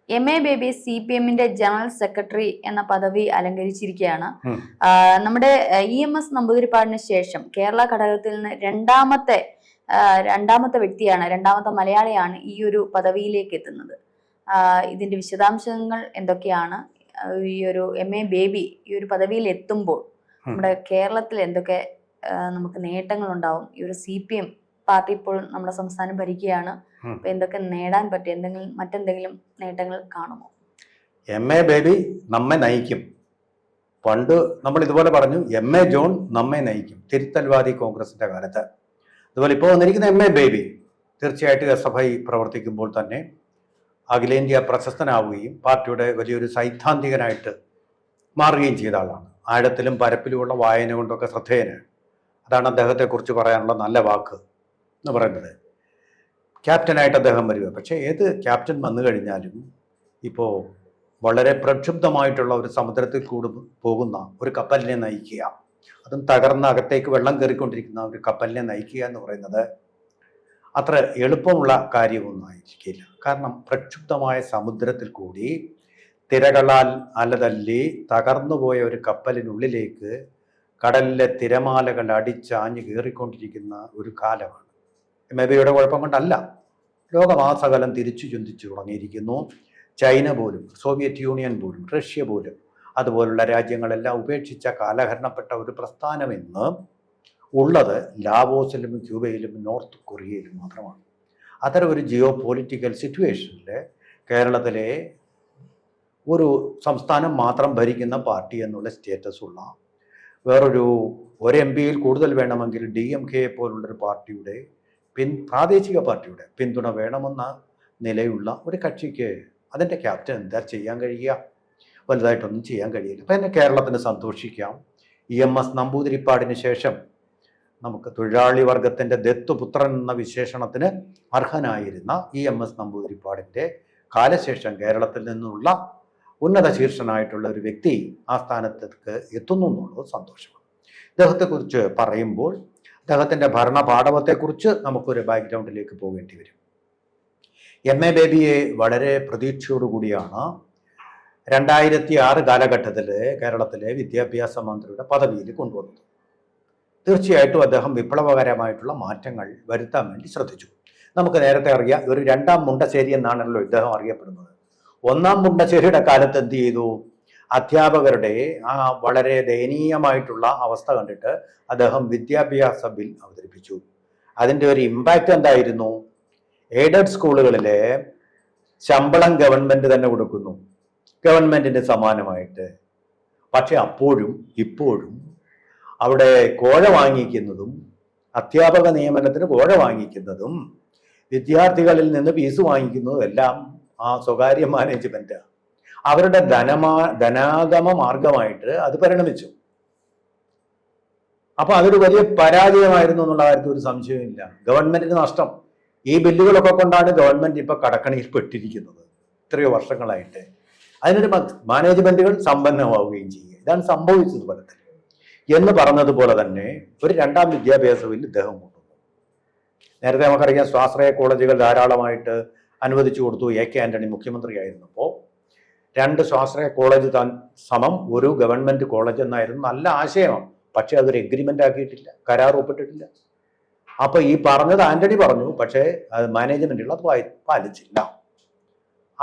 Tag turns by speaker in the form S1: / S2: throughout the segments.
S1: MA baby CPM-ന്റെ general secretary എന്ന പദവി അലങ്കരിച്ചിരിക്കുകയാണ്. നമ്മുടെ EMS നമ്പൂതിരിപ്പാടിന് ശേഷം കേരള ഘടകത്തിൽ നിന്ന് രണ്ടാമത്തെ വ്യക്തിയാണ്, രണ്ടാമത്തെ മലയാളിയാണ് ഈ ഒരു പദവിയിലേക്ക് എത്തുന്നത്. ഇതിന്റെ വിശദാംശങ്ങൾ എന്തൊക്കെയാണ്? ഈ ഒരു MA ബേബി ഈ ഒരു പദവിയിൽ എത്തുമ്പോൾ നമ്മുടെ കേരളത്തിൽ എന്തൊക്കെ നമുക്ക് നേട്ടങ്ങൾ ഉണ്ടാവും? ഈ ഒരു CPM പാർട്ടി ഇപ്പോൾ നമ്മുടെ സംസ്ഥാനം ഭരിക്കുകയാണ്. എന്തൊക്കെ നേടാൻ പറ്റും? മറ്റെന്തെങ്കിലും നേട്ടങ്ങൾ കാണുമോ?
S2: MA ബേബി നമ്മെ നയിക്കും. പണ്ട് നമ്മൾ ഇതുപോലെ പറഞ്ഞു, MA ജോൺ നമ്മെ നയിക്കും, തിരുത്തൽവാദി കോൺഗ്രസിന്റെ കാലത്ത്. അതുപോലെ ഇപ്പോൾ വന്നിരിക്കുന്ന MA ബേബി തീർച്ചയായിട്ടും SFI പ്രവർത്തിക്കുമ്പോൾ തന്നെ അഖിലേന്ത്യാ പ്രശസ്തനാവുകയും പാർട്ടിയുടെ വലിയൊരു സൈദ്ധാന്തികനായിട്ട് മാറുകയും ചെയ്ത ആളാണ്. ആഴത്തിലും പരപ്പിലുമുള്ള വായന കൊണ്ടൊക്കെ ശ്രദ്ധേയനാണ്. അതാണ് അദ്ദേഹത്തെക്കുറിച്ച് പറയാനുള്ള നല്ല വാക്ക് എന്ന് പറയുന്നത്. ക്യാപ്റ്റനായിട്ട് അദ്ദേഹം വരിക. പക്ഷേ ഏത് ക്യാപ്റ്റൻ വന്നു കഴിഞ്ഞാലും ഇപ്പോൾ വളരെ പ്രക്ഷുബ്ധമായിട്ടുള്ള ഒരു സമുദ്രത്തിൽ കൂടി പോകുന്ന ഒരു കപ്പലിനെ നയിക്കുക, അതും തകർന്ന അകത്തേക്ക് വെള്ളം കയറിക്കൊണ്ടിരിക്കുന്ന ഒരു കപ്പലിനെ നയിക്കുക എന്ന് പറയുന്നത് അത്ര എളുപ്പമുള്ള കാര്യമൊന്നും ആയിരിക്കില്ല. കാരണം പ്രക്ഷുബ്ധമായ സമുദ്രത്തിൽ കൂടി തിരകളാൽ അലതല്ലി തകർന്നുപോയ ഒരു കപ്പലിനുള്ളിലേക്ക് കടലിലെ തിരമാലകൾ അടിച്ചാഞ്ഞ് കയറിക്കൊണ്ടിരിക്കുന്ന ഒരു കാലമാണ്. MAബിയുടെ കുഴപ്പം കൊണ്ടല്ല, ലോകമാസകലം തിരിച്ചു ചിന്തിച്ചു തുടങ്ങിയിരിക്കുന്നു. ചൈന പോലും, സോവിയറ്റ് യൂണിയൻ പോലും, റഷ്യ പോലും അതുപോലുള്ള രാജ്യങ്ങളെല്ലാം ഉപേക്ഷിച്ച കാലഹരണപ്പെട്ട ഒരു പ്രസ്ഥാനം ഇന്ന് ഉള്ളത് ലാവോസിലും ക്യൂബയിലും നോർത്ത് കൊറിയയിലും മാത്രമാണ്. അത്തരം ഒരു ജിയോ പൊളിറ്റിക്കൽ സിറ്റുവേഷനിൽ കേരളത്തിലെ ഒരു സംസ്ഥാനം മാത്രം ഭരിക്കുന്ന പാർട്ടി എന്നുള്ള സ്റ്റേറ്റസ് ഉള്ള വേറൊരു MP-യിൽ കൂടുതൽ വേണമെങ്കിൽ DMK പോലുള്ളൊരു പാർട്ടിയുടെ പ്രാദേശിക പാർട്ടിയുടെ പിന്തുണ വേണമെന്ന നിലയുള്ള ഒരു കക്ഷിക്ക് അതിൻ്റെ ക്യാപ്റ്റൻ എന്താ ചെയ്യാൻ കഴിയുക? വലുതായിട്ടൊന്നും ചെയ്യാൻ കഴിയില്ല. അപ്പം എന്നെ കേരളത്തിന് സന്തോഷിക്കാം. EMS നമ്പൂതിരിപ്പാടിന് ശേഷം നമുക്ക് തൊഴിലാളി വർഗത്തിൻ്റെ ദത്തുപുത്രൻ എന്ന വിശേഷണത്തിന് അർഹനായിരുന്ന EMS നമ്പൂതിരിപ്പാടിൻ്റെ കാലശേഷം കേരളത്തിൽ നിന്നുള്ള ഉന്നത ശീർഷനായിട്ടുള്ള ഒരു വ്യക്തി ആ സ്ഥാനത്തേക്ക് എത്തുന്നു എന്നുള്ളത് സന്തോഷമാണ്. ഇദ്ദേഹത്തെക്കുറിച്ച് പറയുമ്പോൾ അദ്ദേഹത്തിൻ്റെ ഭരണ പാടവത്തെക്കുറിച്ച് നമുക്കൊരു ബാക്ക്ഗ്രൗണ്ടിലേക്ക് പോകേണ്ടി വരും. MA ബേബിയെ വളരെ പ്രതീക്ഷയോടുകൂടിയാണ് 2006 കാലഘട്ടത്തിൽ കേരളത്തിലെ വിദ്യാഭ്യാസ മന്ത്രിയുടെ പദവിയിൽ കൊണ്ടുവന്നത്. തീർച്ചയായിട്ടും അദ്ദേഹം വിപ്ലവകരമായിട്ടുള്ള മാറ്റങ്ങൾ വരുത്താൻ വേണ്ടി ശ്രദ്ധിച്ചു. നമുക്ക് നേരത്തെ അറിയാം, ഒരു രണ്ടാം മുണ്ടശ്ശേരി എന്നാണല്ലോ ഇദ്ദേഹം അറിയപ്പെടുന്നത്. ഒന്നാം മുണ്ടശ്ശേരിയുടെ കാലത്ത് എന്ത് ചെയ്തു? അധ്യാപകരുടെ ആ വളരെ ദയനീയമായിട്ടുള്ള അവസ്ഥ കണ്ടിട്ട് അദ്ദേഹം വിദ്യാഭ്യാസ ബിൽ അവതരിപ്പിച്ചു. അതിൻ്റെ ഒരു ഇമ്പാക്റ്റ് എന്തായിരുന്നു? എയ്ഡഡ് സ്കൂളുകളിലെ ശമ്പളം ഗവൺമെന്റ് തന്നെ കൊടുക്കുന്നു, ഗവൺമെന്റിന് സമാനമായിട്ട്. പക്ഷെ അപ്പോഴും ഇപ്പോഴും അവിടെ കോഴ വാങ്ങിക്കുന്നതും അധ്യാപക നിയമനത്തിന് കോഴ വാങ്ങിക്കുന്നതും വിദ്യാർത്ഥികളിൽ നിന്ന് ഫീസ് വാങ്ങിക്കുന്നതും എല്ലാം ആ സ്വകാര്യ മാനേജ്മെന്റ് അവരുടെ ധനാഗമ മാർഗമായിട്ട് അത് പരിണമിച്ചു. അപ്പൊ അതൊരു വലിയ പരാജയമായിരുന്നു എന്നുള്ള കാര്യത്തിൽ ഒരു സംശയമില്ല. ഗവൺമെന്റിന് നഷ്ടം. ഈ ബില്ലുകളൊക്കെ കൊണ്ടാണ് ഗവൺമെന്റ് ഇപ്പൊ കടക്കണിയിൽ പെട്ടിരിക്കുന്നത് എത്രയോ വർഷങ്ങളായിട്ട്. അതിനൊരു മാനേജ്മെന്റുകൾ സമ്പന്നമാവുകയും ചെയ്യുക. ഇതാണ് സംഭവിച്ചത് ഫലത്തിൽ. എന്ന് പറഞ്ഞതുപോലെ തന്നെ ഒരു രണ്ടാം വിദ്യാഭ്യാസ ബില്ല് ഇദ്ദേഹം കൊണ്ടുവന്നു. നേരത്തെ നമുക്കറിയാം, സ്വാശ്രയ കോളേജുകൾ ധാരാളമായിട്ട് അനുവദിച്ചു കൊടുത്തു. AK ആന്റണി മുഖ്യമന്ത്രിയായിരുന്നപ്പോൾ 2 സ്വാശ്രയ കോളേജ് സമം ഒരു ഗവൺമെന്റ് കോളേജ് എന്നായിരുന്നു നല്ല ആശയമാണ്. പക്ഷെ അതൊരു എഗ്രിമെന്റ് ആക്കിയിട്ടില്ല, കരാർ ഒപ്പിട്ടിട്ടില്ല. അപ്പൊ ഈ പറഞ്ഞത് ആന്റണി പറഞ്ഞു, പക്ഷേ അത് മാനേജ്മെന്റുകൾ അത് പാലിച്ചില്ല.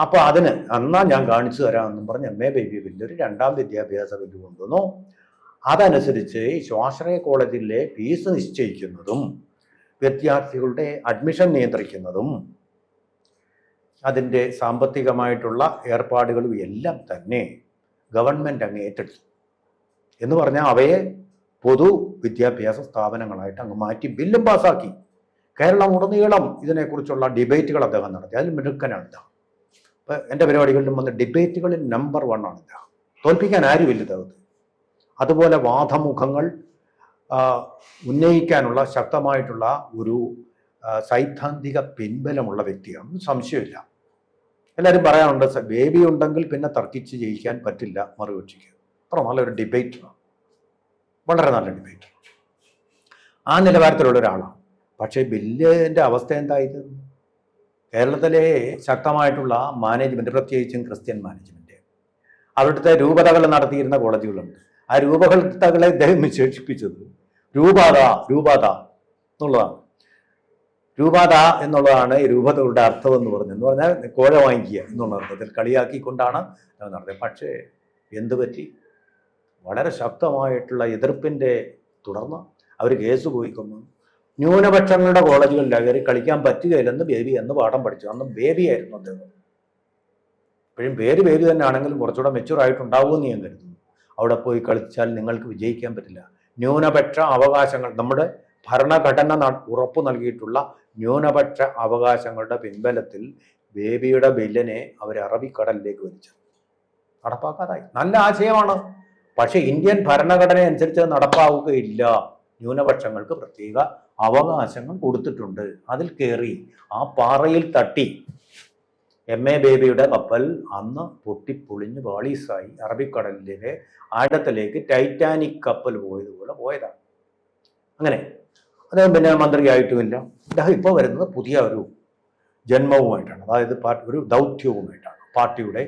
S2: അപ്പൊ അതിന് എന്നാ ഞാൻ കാണിച്ചു തരാമെന്നും പറഞ്ഞ് MA ബേബി ബില്ല് ഒരു രണ്ടാം വിദ്യാഭ്യാസ ബില്ല് കൊണ്ടുവന്നു. അതനുസരിച്ച് ഈ സ്വാശ്രയ കോളേജിലെ ഫീസ് നിശ്ചയിക്കുന്നതും വിദ്യാർത്ഥികളുടെ അഡ്മിഷൻ നിയന്ത്രിക്കുന്നതും അതിൻ്റെ സാമ്പത്തികമായിട്ടുള്ള ഏർപ്പാടുകളും എല്ലാം തന്നെ ഗവൺമെന്റ് അങ്ങ് ഏറ്റെടുത്തു. എന്ന് പറഞ്ഞാൽ അവയെ പൊതു വിദ്യാഭ്യാസ സ്ഥാപനങ്ങളായിട്ട് അങ്ങ് മാറ്റി ബില്ലും പാസ്സാക്കി. കേരളം ഉടനീളം ഇതിനെക്കുറിച്ചുള്ള ഡിബേറ്റുകൾ അദ്ദേഹം നടത്തി. അതിൽ മിടുക്കനാണ് ഇദ്ദേഹം. ഇപ്പം എൻ്റെ പരിപാടികളിലും വന്ന് ഡിബേറ്റുകളിൽ നമ്പർ 1 ആണ് ഇദ്ദേഹം. തോൽപ്പിക്കാൻ ആരുമില്ല ഇദ്ദേഹത്തെ. അതുപോലെ വാദമുഖങ്ങൾ ഉന്നയിക്കാനുള്ള ശക്തമായിട്ടുള്ള ഒരു സൈദ്ധാന്തിക പിൻബലമുള്ള വ്യക്തിയാണ്, സംശയമില്ല. എല്ലാവരും പറയാനുണ്ട്, ബേബി ഉണ്ടെങ്കിൽ പിന്നെ തർക്കിച്ച് ജയിക്കാൻ പറ്റില്ല മറുകക്ഷിക്ക്. അത്ര നല്ലൊരു ഡിബേറ്ററാണ്, വളരെ നല്ല ഡിബേറ്റർ. ആ നിലവാരത്തിലുള്ള ഒരാളാണ്. പക്ഷേ ബില്ലിൻ്റെ അവസ്ഥ എന്തായിരുന്നു? കേരളത്തിലെ ശക്തമായിട്ടുള്ള മാനേജ്മെന്റ്, പ്രത്യേകിച്ചും ക്രിസ്ത്യൻ മാനേജ്മെന്റ്, അവിടുത്തെ രൂപതകൾ നടത്തിയിരുന്ന കോളേജുകളുണ്ട്. ആ രൂപതകളെ അദ്ദേഹം വിശേഷിപ്പിച്ചത് രൂപത എന്നുള്ളതാണ്. രൂപത എന്നുള്ളതാണ് ഈ രൂപതകളുടെ അർത്ഥം എന്ന് പറഞ്ഞാൽ കോഴ വാങ്ങിക്കുക എന്നുള്ള അർത്ഥത്തിൽ കളിയാക്കിക്കൊണ്ടാണ് നടത്തിയത്. പക്ഷേ എന്ത് പറ്റി? വളരെ ശക്തമായിട്ടുള്ള എതിർപ്പിന്റെ തുടർന്ന് അവർ കേസ് പോയി കൊന്നു. ന്യൂനപക്ഷങ്ങളുടെ കോളേജുകളിൽ അവർ കളിക്കാൻ പറ്റുകയില്ലെന്ന് ബേബി എന്ന് പാഠം പഠിച്ചു. അന്ന് ബേബി ആയിരുന്നു അദ്ദേഹം. ഇപ്പോഴും പേര് ബേബി തന്നെ ആണെങ്കിലും കുറച്ചുകൂടെ മെച്യൂർ ആയിട്ടുണ്ടാവുമെന്ന് ഞാൻ കരുതുന്നു. അവിടെ പോയി കളിച്ചാൽ നിങ്ങൾക്ക് വിജയിക്കാൻ പറ്റില്ല. ന്യൂനപക്ഷ അവകാശങ്ങൾ, നമ്മുടെ ഭരണഘടന ഉറപ്പു നൽകിയിട്ടുള്ള ന്യൂനപക്ഷ അവകാശങ്ങളുടെ പിൻബലത്തിൽ ബേബിയുടെ ബില്ലിനെ അവർ അറബിക്കടലിലേക്ക് വലിച്ചു. നടപ്പാക്കാതായി. നല്ല ആശയമാണ്, പക്ഷെ ഇന്ത്യൻ ഭരണഘടന അനുസരിച്ച് നടപ്പാവുകയില്ല. ന്യൂനപക്ഷങ്ങൾക്ക് പ്രത്യേക അവകാശങ്ങൾ കൊടുത്തിട്ടുണ്ട്. അതിൽ കയറി ആ പാറയിൽ തട്ടി എം.എ. ബേബിയുടെ കപ്പൽ അന്ന് പൊട്ടിപ്പൊളിഞ്ഞ് പാളീസായി അറബിക്കടലിലെ ആഴത്തിലേക്ക് ടൈറ്റാനിക് കപ്പൽ പോയതുപോലെ പോയതാണ്. അങ്ങനെ അദ്ദേഹം പിന്നെ മന്ത്രിയായിട്ടുമില്ല. അദ്ദേഹം ഇപ്പോൾ വരുന്നത് പുതിയ ഒരു ജന്മവുമായിട്ടാണ്, അതായത് ഒരു ദൗത്യവുമായിട്ടാണ്. പാർട്ടിയുടെ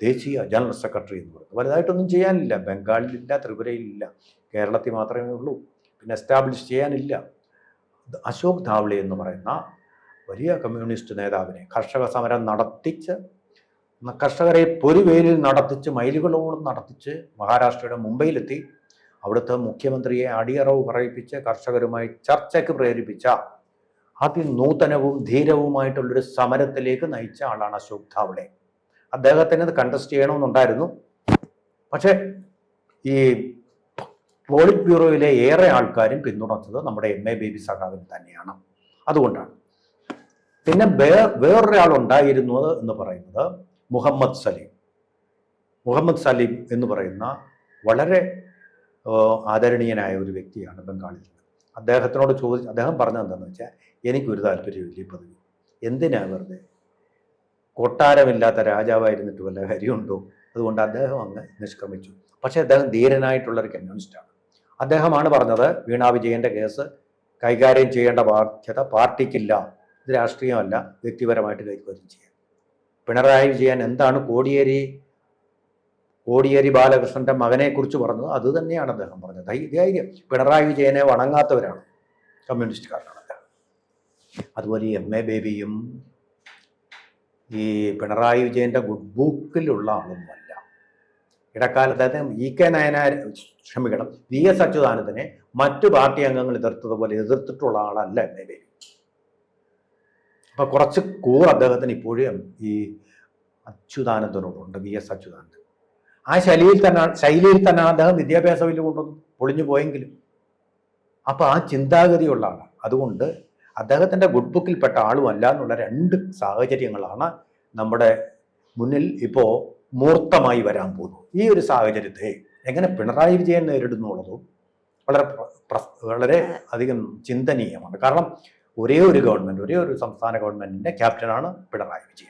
S2: ദേശീയ ജനറൽ സെക്രട്ടറി എന്ന് പറയുന്നത്. വലുതായിട്ടൊന്നും ചെയ്യാനില്ല. ബംഗാളിലില്ല, ത്രിപുരയിലില്ല, കേരളത്തിൽ മാത്രമേ ഉള്ളൂ. പിന്നെ എസ്റ്റാബ്ലിഷ് ചെയ്യാനില്ല. അശോക് ധാവ്ളെ എന്ന് പറയുന്ന വലിയ കമ്മ്യൂണിസ്റ്റ് നേതാവിനെ കർഷക സമരം നടത്തിച്ച്, കർഷകരെ പൊരുവേലിൽ നടത്തിച്ച്, മൈലുകളോളം നടത്തിച്ച് മഹാരാഷ്ട്രയുടെ മുംബൈയിലെത്തി അവിടുത്തെ മുഖ്യമന്ത്രിയെ അടിയറവ് പറയിപ്പിച്ച് കർഷകരുമായി ചർച്ചയ്ക്ക് പ്രേരിപ്പിച്ച അതിനൂതനവും ധീരവുമായിട്ടുള്ളൊരു സമരത്തിലേക്ക് നയിച്ച ആളാണ് അശോക് ധാവ്ളെ. അദ്ദേഹത്തിന് ഇത് കണ്ടസ്റ്റ് ചെയ്യണമെന്നുണ്ടായിരുന്നു. പക്ഷേ ഈ പോളിറ്റ് ബ്യൂറോയിലെ ഏറെ ആൾക്കാരും പിന്തുണച്ചത് നമ്മുടെ എം.എ. ബേബി സഖാവിന് തന്നെയാണ്. അതുകൊണ്ടാണ്. പിന്നെ വേറൊരാൾ ഉണ്ടായിരുന്നത് എന്ന് പറയുന്നത് മുഹമ്മദ് സലീം എന്ന് പറയുന്ന വളരെ ആദരണീയനായ ഒരു വ്യക്തിയാണ് ബംഗാളിൽ. അദ്ദേഹത്തിനോട് അദ്ദേഹം പറഞ്ഞത് എന്താണെന്ന് വെച്ചാൽ, എനിക്കൊരു താല്പര്യമില്ല ഈ പദവി, എന്തിനാ വെറുതെ, കൊട്ടാരമില്ലാത്ത രാജാവായിരുന്നിട്ട് വല്ല കാര്യമുണ്ടോ? അതുകൊണ്ട് അദ്ദേഹം അങ്ങ് നിഷ്ക്രമിച്ചു. പക്ഷേ അദ്ദേഹം ധീരനായിട്ടുള്ളൊരു കമ്മ്യൂണിസ്റ്റാണ്. അദ്ദേഹമാണ് പറഞ്ഞത്, വീണാ വിജയന്റെ കേസ് കൈകാര്യം ചെയ്യേണ്ട ബാധ്യത പാർട്ടിക്കില്ല, ഇത് രാഷ്ട്രീയമല്ല, വ്യക്തിപരമായിട്ട് കൈകാര്യം ചെയ്യാം. പിണറായി വിജയൻ എന്താണ് കോടിയേരി ബാലകൃഷ്ണന്റെ മകനെ കുറിച്ച് പറഞ്ഞത് അത് തന്നെയാണ് അദ്ദേഹം പറഞ്ഞത്. ധൈര്യം. പിണറായി വിജയനെ വണങ്ങാത്തവരാണ് കമ്മ്യൂണിസ്റ്റുകാരാണ് അദ്ദേഹം. അതുപോലെ ഈ എം.എ. ബേബിയും ഈ പിണറായി വിജയന്റെ ഗുഡ് ബുക്കിലുള്ള ആളൊന്നുമല്ല. ഇടക്കാലത്ത് അദ്ദേഹം വി.എസ്. അച്യുതാനന്ദനെ മറ്റു പാർട്ടി അംഗങ്ങൾ എതിർത്തതുപോലെ എതിർത്തിട്ടുള്ള ആളല്ല എം.എ. ബേബി. അപ്പൊ കുറച്ച് അദ്ദേഹത്തിന് ഇപ്പോഴും ഈ അച്യുതാനന്ദനോടുണ്ട്, വി.എസ്. അച്യുതാനന്ദൻ. ആ ശൈലിയിൽ തന്നെയാണ് അദ്ദേഹം വിദ്യാഭ്യാസ ബില്ല് കൊണ്ടുവന്നു, പൊളിഞ്ഞു പോയെങ്കിലും. അപ്പൊ ആ ചിന്താഗതിയുള്ള ആളാണ്. അതുകൊണ്ട് അദ്ദേഹത്തിന്റെ ഗുഡ് ബുക്കിൽപ്പെട്ട ആളുമല്ല എന്നുള്ള രണ്ട് സാഹചര്യങ്ങളാണ് നമ്മുടെ മുന്നിൽ ഇപ്പോൾ മൂർത്തമായി വരാൻ പോകുന്നു. ഈ ഒരു സാഹചര്യത്തെ എങ്ങനെ പിണറായി വിജയൻ നേരിടുന്നുള്ളതും വളരെ അധികം ചിന്തനീയമാണ്. കാരണം ഒരേ ഒരു സംസ്ഥാന ഗവൺമെന്റിന്റെ ക്യാപ്റ്റനാണ് പിണറായി വിജയൻ.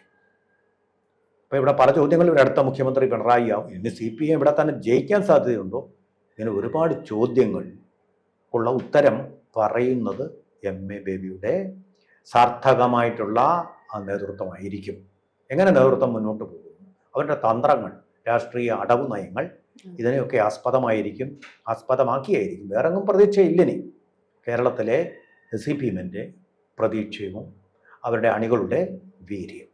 S2: അപ്പൊ ഇവിടെ പല ചോദ്യങ്ങളും അടുത്ത മുഖ്യമന്ത്രി പിണറായി ആവും. ഇനി CPM ഇവിടെ തന്നെ ജയിക്കാൻ സാധ്യതയുണ്ടോ? ഇങ്ങനെ ഒരുപാട് ചോദ്യങ്ങൾ ഉള്ള ഉത്തരം പറയുന്നത് എം.എ. ബേബിയുടെ സാർത്ഥകമായിട്ടുള്ള നേതൃത്വമായിരിക്കും. എങ്ങനെ നേതൃത്വം മുന്നോട്ട് പോകും, അവരുടെ തന്ത്രങ്ങൾ, രാഷ്ട്രീയ അടവ് നയങ്ങൾ, ഇതിനെയൊക്കെ ആസ്പദമാക്കിയായിരിക്കും. വേറെങ്ങും പ്രതീക്ഷയില്ലനി കേരളത്തിലെ CPM പ്രതീക്ഷയും അവരുടെ അണികളുടെ വീര്യം.